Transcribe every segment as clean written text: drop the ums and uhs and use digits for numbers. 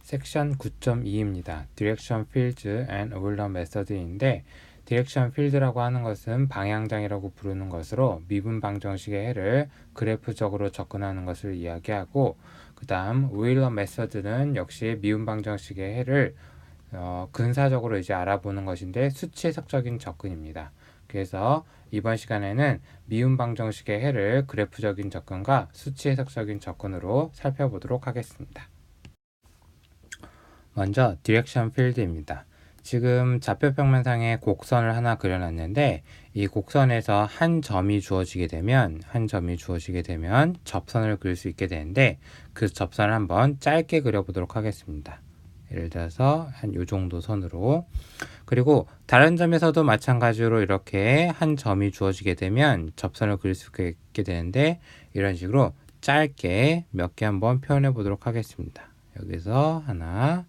섹션 9.2입니다. Direction Fields and Euler Method인데 Direction Field라고 하는 것은 방향장이라고 부르는 것으로 미분 방정식의 해를 그래프적으로 접근하는 것을 이야기하고, 그 다음 Euler Method는 역시 미분 방정식의 해를 근사적으로 이제 알아보는 것인데 수치 해석적인 접근입니다. 그래서 이번 시간에는 미분 방정식의 해를 그래프적인 접근과 수치 해석적인 접근으로 살펴보도록 하겠습니다. 먼저 디렉션 필드입니다. 지금 좌표 평면상에 곡선을 하나 그려놨는데 이 곡선에서 한 점이 주어지게 되면 접선을 그릴 수 있게 되는데, 그 접선을 한번 짧게 그려보도록 하겠습니다. 예를 들어서 한 요 정도 선으로. 그리고 다른 점에서도 마찬가지로 이렇게 한 점이 주어지게 되면 접선을 그릴 수 있게 되는데, 이런 식으로 짧게 몇 개 한번 표현해 보도록 하겠습니다. 여기서 하나,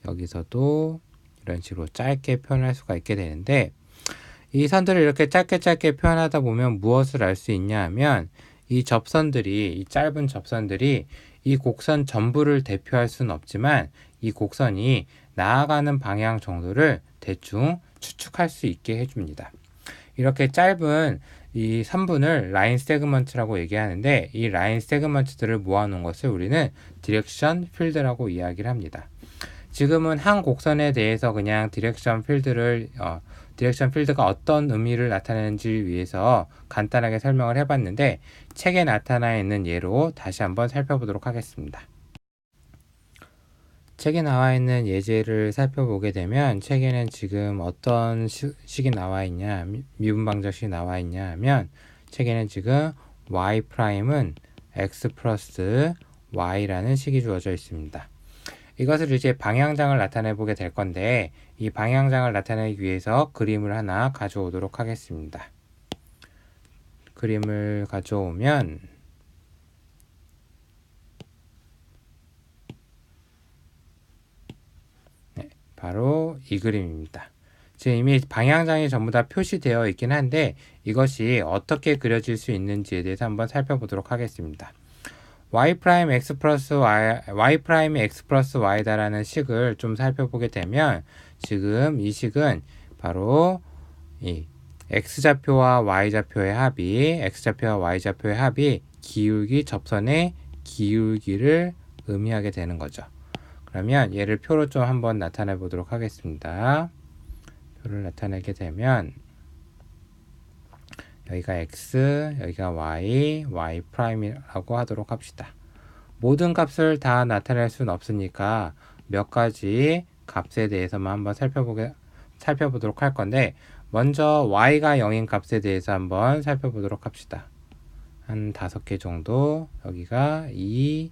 여기서도 이런 식으로 짧게 표현할 수가 있게 되는데, 이 선들을 이렇게 짧게 표현하다 보면 무엇을 알 수 있냐 하면, 이 짧은 접선들이 이 곡선 전부를 대표할 수는 없지만 이 곡선이 나아가는 방향 정도를 대충 추측할 수 있게 해줍니다. 이렇게 짧은 이 선분을 라인 세그먼트라고 얘기하는데, 이 라인 세그먼트들을 모아놓은 것을 우리는 디렉션 필드라고 이야기를 합니다. 지금은 한 곡선에 대해서 그냥 디렉션 필드가 어떤 의미를 나타내는지 위해서 간단하게 설명을 해봤는데, 책에 나타나 있는 예로 다시 한번 살펴보도록 하겠습니다. 책에 나와 있는 예제를 살펴보게 되면, 책에는 지금 어떤 식이 나와 있냐, 미분 방정식이 나와 있냐 하면, 책에는 지금 y'은 x 플러스 y라는 식이 주어져 있습니다. 이것을 이제 방향장을 나타내 보게 될 건데, 이 방향장을 나타내기 위해서 그림을 하나 가져오도록 하겠습니다. 그림을 가져오면 바로 이 그림입니다. 지금 이미 방향장이 전부 다 표시되어 있긴 한데, 이것이 어떻게 그려질 수 있는지에 대해서 한번 살펴보도록 하겠습니다. y'x이 x 플러스 y다라는 식을 좀 살펴보게 되면, 지금 이 식은 바로 이 x좌표와 y좌표의 합이 기울기 접선의 기울기를 의미하게 되는 거죠. 그러면 얘를 표로 좀 한번 나타내 보도록 하겠습니다. 표를 나타내게 되면 여기가 x, 여기가 y 프라임이라고 하도록 합시다. 모든 값을 다 나타낼 수는 없으니까 몇 가지 값에 대해서만 한번 살펴보도록 할 건데, 먼저 y가 0인 값에 대해서 한번 살펴보도록 합시다. 한 5개 정도. 여기가 2,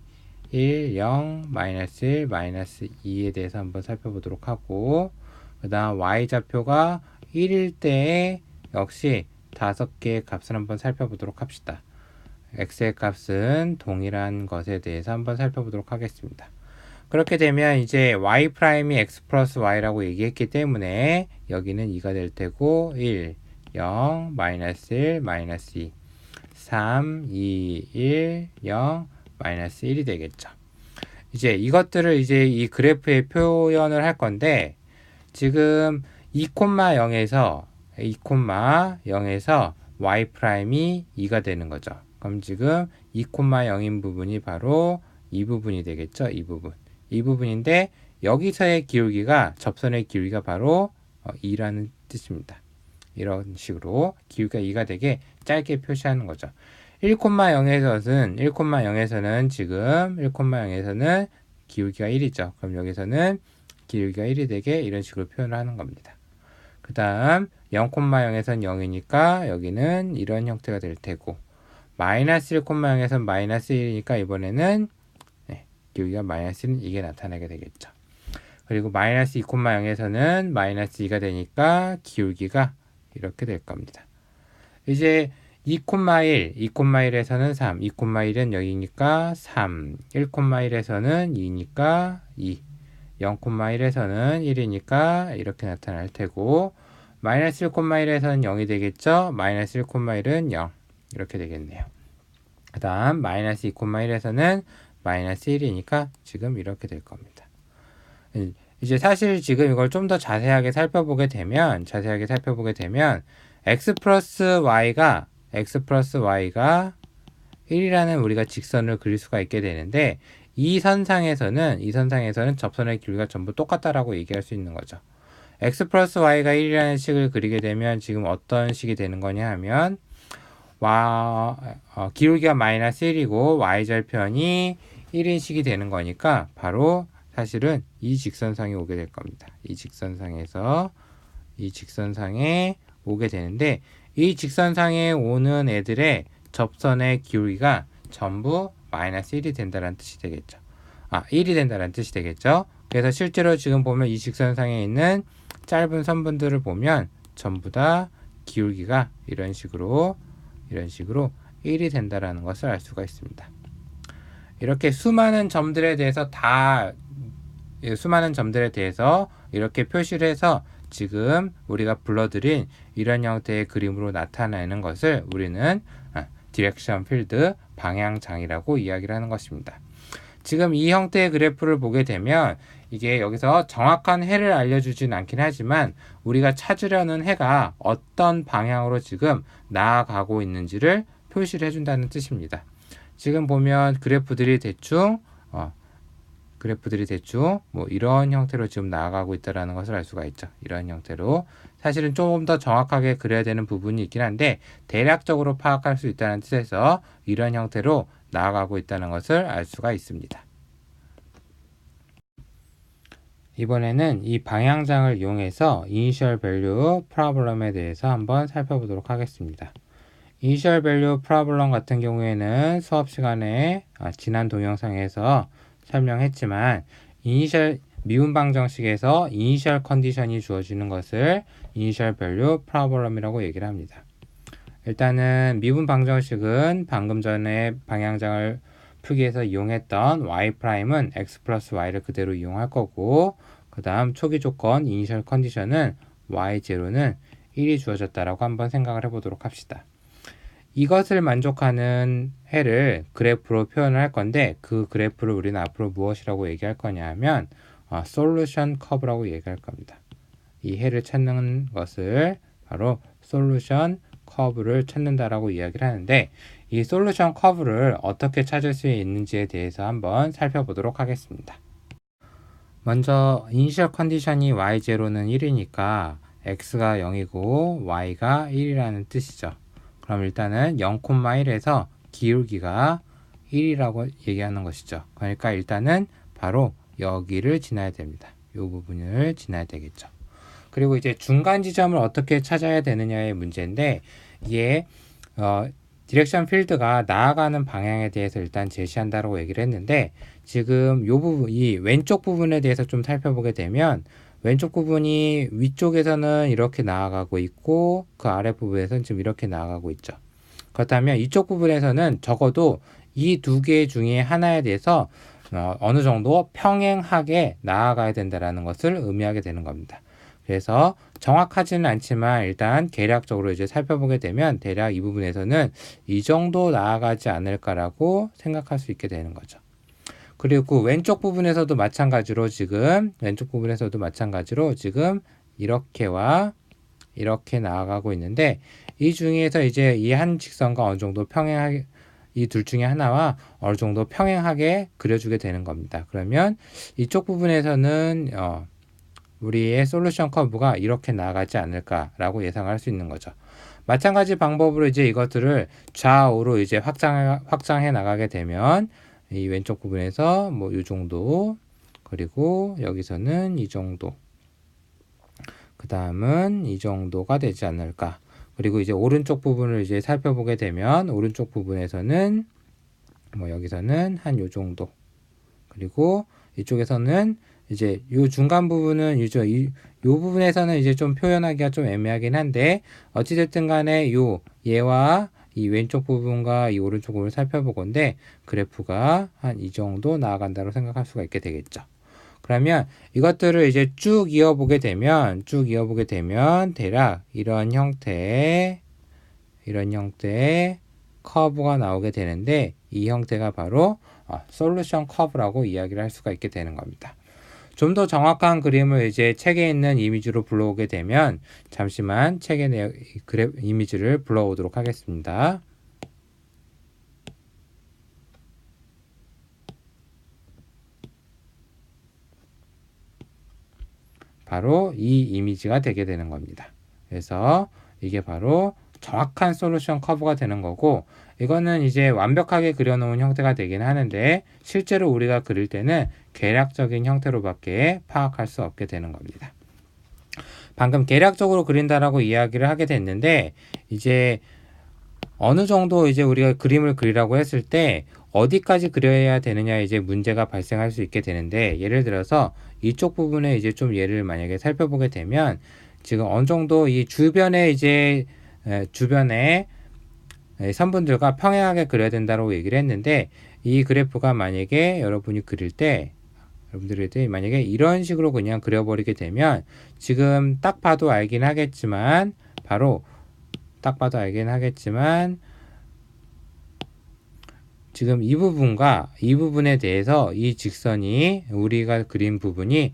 1, 0, 마이너스 1, 마이너스 2에 대해서 한번 살펴보도록 하고, 그 다음 y좌표가 1일 때에 역시 5개의 값을 한번 살펴보도록 합시다. x의 값은 동일한 것에 대해서 한번 살펴보도록 하겠습니다. 그렇게 되면 이제 y'이 x 플러스 y라고 얘기했기 때문에 여기는 2가 될 테고, 1, 0, 마이너스 1, 마이너스 2, 3, 2, 1, 0, 마이너스 1이 되겠죠. 이제 이것들을 이제 이 그래프에 표현을 할 건데, 지금 2,0에서 y'이 2가 되는 거죠. 그럼 지금 2,0인 부분이 바로 이 부분이 되겠죠. 이 부분인데, 여기서의 기울기가, 접선의 기울기가 바로 2라는 뜻입니다. 이런 식으로 기울기가 2가 되게 짧게 표시하는 거죠. 1,0에서는 지금 1,0에서는 기울기가 1이죠. 그럼 여기서는 기울기가 1이 되게 이런 식으로 표현을 하는 겁니다. 그 다음 0,0에서는 0이니까 여기는 이런 형태가 될 테고, 마이너스 1,0에서는 마이너스 1이니까 이번에는 기울기가 마이너스 1은 이게 나타나게 되겠죠. 그리고 마이너스 2,0에서는 마이너스 2가 되니까 기울기가 이렇게 될 겁니다. 이제 2,1에서는 3, 2,1은 여기니까 3, 1,1에서는 2니까 2, 0,1에서는 1이니까 이렇게 나타날 테고, 마이너스 1,1에서는 0이 되겠죠. 마이너스 1,1은 0 이렇게 되겠네요. 그 다음 마이너스 2,1에서는 마이너스 1이니까 지금 이렇게 될 겁니다. 이제 사실 지금 이걸 좀 더 자세하게 살펴보게 되면 x 플러스 y가 1이라는 우리가 직선을 그릴 수가 있게 되는데 이 선상에서는 접선의 길이가 전부 똑같다라고 얘기할 수 있는 거죠. x 플러스 y가 1이라는 식을 그리게 되면 지금 어떤 식이 되는 거냐 하면 기울기가 마이너스 1이고 y절편이 1인 식이 되는 거니까 바로 사실은 이 직선상에 오게 될 겁니다. 이 직선상에 오게 되는데 이 직선상에 오는 애들의 접선의 기울기가 전부 마이너스 1이 된다는 뜻이 되겠죠. 1이 된다는 뜻이 되겠죠. 그래서 실제로 지금 보면 이 직선상에 있는 짧은 선분들을 보면 전부 다 기울기가 이런 식으로 1이 된다라는 것을 알 수가 있습니다. 이렇게 수많은 점들에 대해서 이렇게 표시를 해서 지금 우리가 불러들인 이런 형태의 그림으로 나타내는 것을 우리는 디렉션 필드, 방향장이라고 이야기를 하는 것입니다. 지금 이 형태의 그래프를 보게 되면 이게 여기서 정확한 해를 알려주진 않긴 하지만 우리가 찾으려는 해가 어떤 방향으로 지금 나아가고 있는지를 표시를 해준다는 뜻입니다. 지금 보면 그래프들이 대충 뭐 이런 형태로 지금 나아가고 있다는 것을 알 수가 있죠. 이런 형태로 사실은 조금 더 정확하게 그려야 되는 부분이 있긴 한데 대략적으로 파악할 수 있다는 뜻에서 이런 형태로 나아가고 있다는 것을 알 수가 있습니다. 이번에는 이 방향장을 이용해서 이니셜 밸류 프로블럼에 대해서 한번 살펴보도록 하겠습니다. 이니셜 밸류 프로블럼 같은 경우에는 수업 시간에 지난 동영상에서 설명했지만 미분 방정식에서 이니셜 컨디션이 주어지는 것을 이니셜 밸류 프로블럼이라고 얘기를 합니다. 일단은 미분 방정식은 방금 전에 방향장을 풀기 위해서 이용했던 y'은 x 플러스 y를 그대로 이용할 거고 그 다음 초기 조건 이니셜 컨디션은 y0는 1이 주어졌다라고 한번 생각을 해보도록 합시다. 이것을 만족하는 해를 그래프로 표현을 할 건데 그 그래프를 우리는 앞으로 무엇이라고 얘기할 거냐 하면 솔루션 커브라고 얘기할 겁니다. 이 해를 찾는 것을 바로 솔루션 커브를 찾는다라고 이야기를 하는데 이 솔루션 커브를 어떻게 찾을 수 있는지에 대해서 한번 살펴보도록 하겠습니다. 먼저 이니셜 컨디션이 y0는 1이니까 x가 0이고 y가 1이라는 뜻이죠. 그럼 일단은 0,1에서 기울기가 1이라고 얘기하는 것이죠. 그러니까 일단은 바로 여기를 지나야 됩니다. 이 부분을 지나야 되겠죠. 그리고 이제 중간 지점을 어떻게 찾아야 되느냐의 문제인데 이게 디렉션 필드가 나아가는 방향에 대해서 일단 제시한다고 얘기를 했는데 지금 이 왼쪽 부분에 대해서 좀 살펴보게 되면 왼쪽 부분이 위쪽에서는 이렇게 나아가고 있고 그 아래 부분에서는 지금 이렇게 나아가고 있죠. 그렇다면 이쪽 부분에서는 적어도 이 두 개 중에 하나에 대해서 어느 정도 평행하게 나아가야 된다는 것을 의미하게 되는 겁니다. 그래서 정확하지는 않지만 일단 계략적으로 이제 살펴보게 되면 대략 이 부분에서는 이 정도 나아가지 않을까라고 생각할 수 있게 되는 거죠. 그리고 왼쪽 부분에서도 마찬가지로 지금 이렇게와 이렇게 나아가고 있는데 이 중에서 이제 이 한 직선과 어느 정도 평행하게 이 둘 중에 하나와 어느 정도 평행하게 그려주게 되는 겁니다. 그러면 이쪽 부분에서는 우리의 솔루션 커브가 이렇게 나아가지 않을까라고 예상할 수 있는 거죠. 마찬가지 방법으로 이제 이것들을 좌우로 이제 확장해 나가게 되면 이 왼쪽 부분에서 뭐 이 정도 그리고 여기서는 이 정도 그 다음은 이 정도가 되지 않을까. 그리고 이제 오른쪽 부분을 이제 살펴보게 되면 오른쪽 부분에서는 뭐 여기서는 한 요 정도 그리고 이쪽에서는 이제 요 중간 부분은 요 부분에서는 이제 좀 표현하기가 좀 애매하긴 한데 어찌됐든 간에 얘와 이 왼쪽 부분과 이 오른쪽 부분을 살펴보건데 그래프가 한 이 정도 나아간다고 생각할 수가 있게 되겠죠. 그러면 이것들을 이제 쭉 이어보게 되면 대략 이런 형태의 커브가 나오게 되는데 이 형태가 바로 솔루션 커브라고 이야기를 할 수가 있게 되는 겁니다. 좀 더 정확한 그림을 이제 책에 있는 이미지로 불러오게 되면 잠시만 책의 이미지를 불러오도록 하겠습니다. 바로 이 이미지가 되게 되는 겁니다. 그래서 이게 바로 정확한 솔루션 커브가 되는 거고, 이거는 이제 완벽하게 그려놓은 형태가 되긴 하는데 실제로 우리가 그릴 때는 계략적인 형태로밖에 파악할 수 없게 되는 겁니다. 방금 계략적으로 그린다라고 이야기를 하게 됐는데, 이제 어느 정도 이제 우리가 그림을 그리라고 했을 때 어디까지 그려야 되느냐 이제 문제가 발생할 수 있게 되는데, 예를 들어서 이쪽 부분에 이제 좀 예를 만약에 살펴보게 되면 지금 어느 정도 이 주변에 이제 주변에 선분들과 평행하게 그려야 된다고 얘기를 했는데, 이 그래프가 만약에 여러분이 그릴 때 여러분들이 만약에 이런 식으로 그냥 그려버리게 되면 지금 딱 봐도 알긴 하겠지만 지금 이 부분과 이 부분에 대해서 이 직선이 우리가 그린 부분이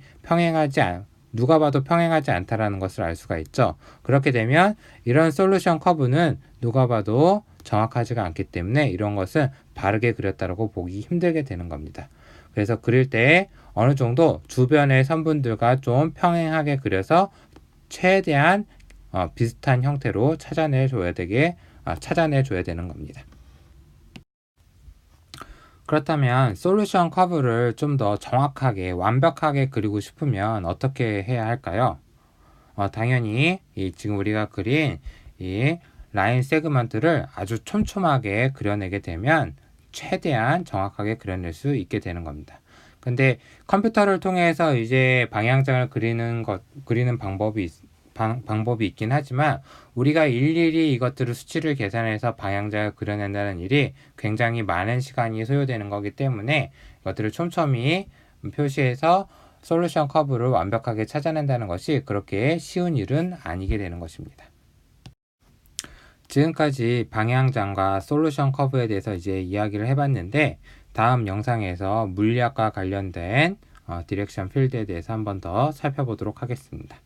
누가 봐도 평행하지 않다라는 것을 알 수가 있죠. 그렇게 되면 이런 솔루션 커브는 누가 봐도 정확하지가 않기 때문에 이런 것은 바르게 그렸다라고 보기 힘들게 되는 겁니다. 그래서 그릴 때 어느 정도 주변의 선분들과 좀 평행하게 그려서 최대한 비슷한 형태로 찾아내줘야 되는 겁니다. 그렇다면 솔루션 커브를 좀 더 정확하게 완벽하게 그리고 싶으면 어떻게 해야 할까요? 당연히 지금 우리가 그린 이 라인 세그먼트를 아주 촘촘하게 그려내게 되면 최대한 정확하게 그려낼 수 있게 되는 겁니다. 근데 컴퓨터를 통해서 이제 방향장을 그리는 방법이 있긴 하지만 우리가 일일이 이것들을 수치를 계산해서 방향장을 그려낸다는 일이 굉장히 많은 시간이 소요되는 거기 때문에 이것들을 촘촘히 표시해서 솔루션 커브를 완벽하게 찾아낸다는 것이 그렇게 쉬운 일은 아니게 되는 것입니다. 지금까지 방향장과 솔루션 커브에 대해서 이제 이야기를 해봤는데, 다음 영상에서 물리학과 관련된 디렉션 필드에 대해서 한번 더 살펴보도록 하겠습니다.